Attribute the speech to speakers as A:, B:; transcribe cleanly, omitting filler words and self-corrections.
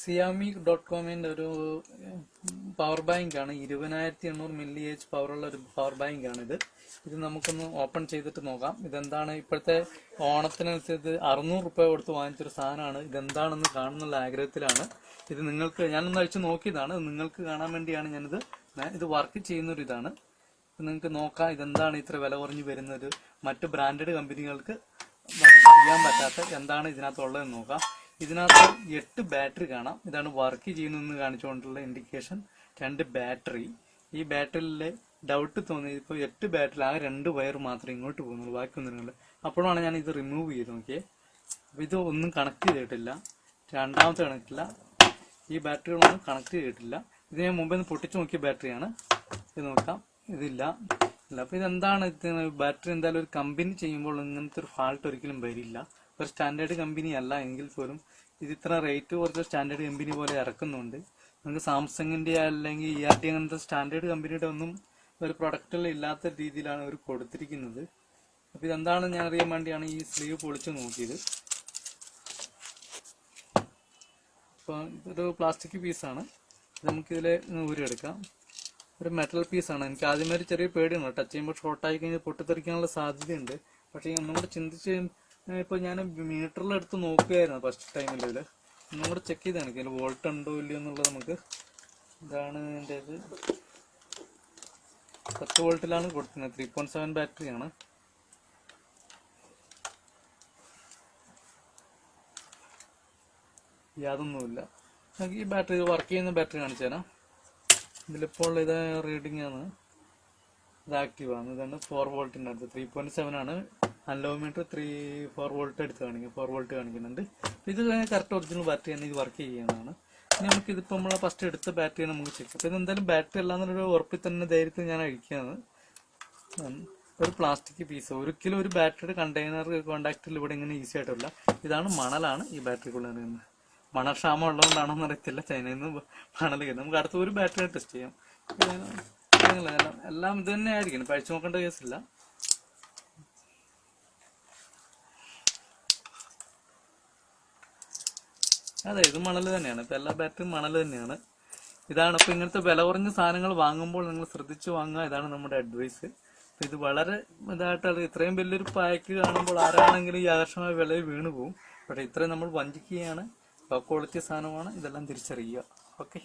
A: സിയാമി.കോമിന്റെ ഒരു power bank ആണ്. 20,800 milli H പവറുള്ള ഒരു പവർ ബാങ്ക് ആണ് ഇത്. ഇത് നമുക്കൊന്ന് ഓപ്പൺ ചെയ്തിട്ട് നോക്കാം. ഇതെന്താണ് ഇപ്പോഴത്തെ ഓണത്തിനനുസരിച്ച് 600 രൂപ കൊടുത്ത് വാങ്ങിച്ചൊരു സാധനമാണ്. ഇതെന്താണെന്ന് കാണുന്നുള്ള ആഗ്രഹത്തിലാണ്. ഇത് നിങ്ങൾക്ക് ഞാനൊന്ന് അഴിച്ച് നോക്കിയതാണ്. നിങ്ങൾക്ക് കാണാൻ വേണ്ടിയാണ് ഇത് വർക്ക് ചെയ്യുന്നൊരു ഇതാണ്. നിങ്ങൾക്ക് നോക്കാം ഇതെന്താണ് ഇത്ര വില കുറഞ്ഞ് വരുന്നത്. മറ്റു ബ്രാൻഡഡ് കമ്പനികൾക്ക് ചെയ്യാൻ പറ്റാത്ത എന്താണ് ഇതിനകത്തുള്ളതെന്ന് നോക്കാം. ഇതിനകത്ത് 8 ബാറ്ററി കാണാം. ഇതാണ് വർക്ക് ചെയ്യുന്നതെന്ന് കാണിച്ചുകൊണ്ടുള്ള ഇൻഡിക്കേഷൻ. 2 ബാറ്ററി. ഈ ബാറ്ററിയിൽ ഡൗട്ട് തോന്നി. ഇപ്പോൾ 8 ബാറ്ററി ആകെ 2 വയർ മാത്രമേ ഇങ്ങോട്ട് പോകുന്നുള്ളൂ, ബാക്കിയൊന്നുമില്ല. അപ്പോഴാണ് ഞാൻ ഇത് റിമൂവ് ചെയ്ത് നോക്കിയത്. അപ്പോൾ ഇത് ഒന്നും കണക്ട് ചെയ്തിട്ടില്ല. രണ്ടാമത്തെ കണക്റ്റില്ല. ഈ ബാറ്ററികളൊന്നും കണക്ട് ചെയ്തിട്ടില്ല. ഇത് ഞാൻ മുമ്പേ പൊട്ടിച്ചു നോക്കിയ ബാറ്ററിയാണ്. ഇത് നോക്കാം, ഇതില്ല. അപ്പൊ ഇതെന്താണ് ബാറ്ററി? എന്തായാലും ഒരു കമ്പനി ചെയ്യുമ്പോൾ ഇങ്ങനത്തെ ഒരു ഫാൾട്ട് ഒരിക്കലും വരില്ല. ഒരു സ്റ്റാൻഡേർഡ് കമ്പനി അല്ല എങ്കിൽ പോലും ഇത് ഇത്ര റേറ്റ് കുറച്ച് സ്റ്റാൻഡേർഡ് കമ്പനി പോലെ ഇറക്കുന്നുണ്ട്. നമുക്ക് സാംസങ്ങിന്റെ അല്ലെങ്കിൽ ERT അങ്ങനത്തെ സ്റ്റാൻഡേർഡ് കമ്പനിയുടെ ഒന്നും ഒരു പ്രൊഡക്റ്റുകൾ ഇല്ലാത്ത രീതിയിലാണ് അവർ കൊടുത്തിരിക്കുന്നത്. അപ്പൊ ഇതെന്താണെന്ന് ഞാൻ അറിയാൻ വേണ്ടിയാണ് ഈ സ്ലീവ് പൊളിച്ചു നോക്കിയത്. അപ്പൊ ഇതൊരു പ്ലാസ്റ്റിക് പീസാണ്. നമുക്കിതിലെ ഊരിയെടുക്കാം. ഒരു മെറ്റൽ പീസാണ്. എനിക്ക് ആദ്യമേ ഒരു ചെറിയ പേടിയാണ്. ടച്ച് ചെയ്യുമ്പോൾ ഷോർട്ടായി കഴിഞ്ഞാൽ പൊട്ടിത്തെറിക്കാനുള്ള സാധ്യതയുണ്ട്. പക്ഷെ ഒന്നും കൂടെ ചിന്തിച്ച് ഇപ്പൊ ഞാൻ മീറ്ററിലെടുത്ത് നോക്കുകയായിരുന്നു ഫസ്റ്റ് ടൈമിൽ. ഒന്നും കൂടെ ചെക്ക് ചെയ്ത് കാണിക്കും അതിൽ വോൾട്ട് ഉണ്ടോ ഇല്ലയോ എന്നുള്ളത്. നമുക്ക് ഇതാണ് എൻ്റെ ഇത്. 10 വോൾട്ടിലാണ് കൊടുക്കുന്നത്. 3.7 ബാറ്ററിയാണ്. യാതൊന്നുമില്ല. നമുക്ക് ഈ ബാറ്ററി വർക്ക് ചെയ്യുന്ന ബാറ്ററി കാണിച്ചു തരാം. ഇതിലിപ്പോൾ ഇത് റീഡിംഗ് ആണ്. ഇത് ആക്റ്റീവ് ആണ്. ഇതാണ് 4 വോൾട്ടിൻ്റെ അടുത്ത്. 3.7 ആണ്. അലോമീറ്റർ 4 വോൾട്ട് എടുത്ത് കാണിക്കും. 4 വോൾട്ട് കാണിക്കുന്നുണ്ട്. ഇത് കറക്റ്റ് ഒറിജിനൽ ബാറ്ററി തന്നെ. ഇത് വർക്ക് ചെയ്യുന്നതാണ്. ഇനി നമുക്ക് ഇതിപ്പോൾ നമ്മളെ ഫസ്റ്റ് എടുത്ത ബാറ്ററി നമുക്ക് ചെക്ക്. അപ്പോൾ ഇതെന്തായാലും ബാറ്ററി അല്ലാന്നൊരു ഉറപ്പിൽ തന്നെ ധൈര്യത്തിൽ ഞാൻ അഴിക്കുകയാണ്. ഒരു പ്ലാസ്റ്റിക് പീസ്. ഒരിക്കലും ഒരു ബാറ്ററിയുടെ കണ്ടെയ്നർ കോണ്ടാക്റ്റിൽ ഇവിടെ ഇങ്ങനെ ഈസി ആയിട്ടില്ല. ഇതാണ് മണലാണ് ഈ ബാറ്ററിക്കുള്ള അറിയുന്നത്. മണക്ഷാമം ഉള്ളതുകൊണ്ടാണോന്ന് അറിയത്തില്ല. ചൈനയിൽ നിന്ന് മണൽ കയറുന്നത്. നമുക്ക് അടുത്ത ഒരു ബാറ്ററി ടെസ്റ്റ് ചെയ്യാം. എല്ലാം ഇത് തന്നെ ആയിരിക്കും. പഴിച്ചു നോക്കേണ്ട കേസില്ല. അതെ, ഇത് മണൽ തന്നെയാണ്. ഇപ്പൊ എല്ലാ ബാറ്ററിയും മണൽ തന്നെയാണ്. ഇതാണ് ഇപ്പൊ ഇങ്ങനത്തെ വില കുറഞ്ഞ സാധനങ്ങൾ വാങ്ങുമ്പോൾ നിങ്ങൾ ശ്രദ്ധിച്ചു വാങ്ങുക. ഇതാണ് നമ്മുടെ അഡ്വൈസ്. ഇത് വളരെ ഇതായിട്ടാണ്. ഇത്രയും വലിയൊരു പായ്ക്ക് കാണുമ്പോൾ ആരാണെങ്കിലും ഈ ആകർഷമായ വിലയിൽ വീണു പോകും. പക്ഷെ ഇത്രയും നമ്മൾ വഞ്ചിക്കുകയാണ്. ക്വാളിറ്റി സാധനമാണ്. ഇതെല്ലാം തിരിച്ചറിയുക. ഓക്കെ.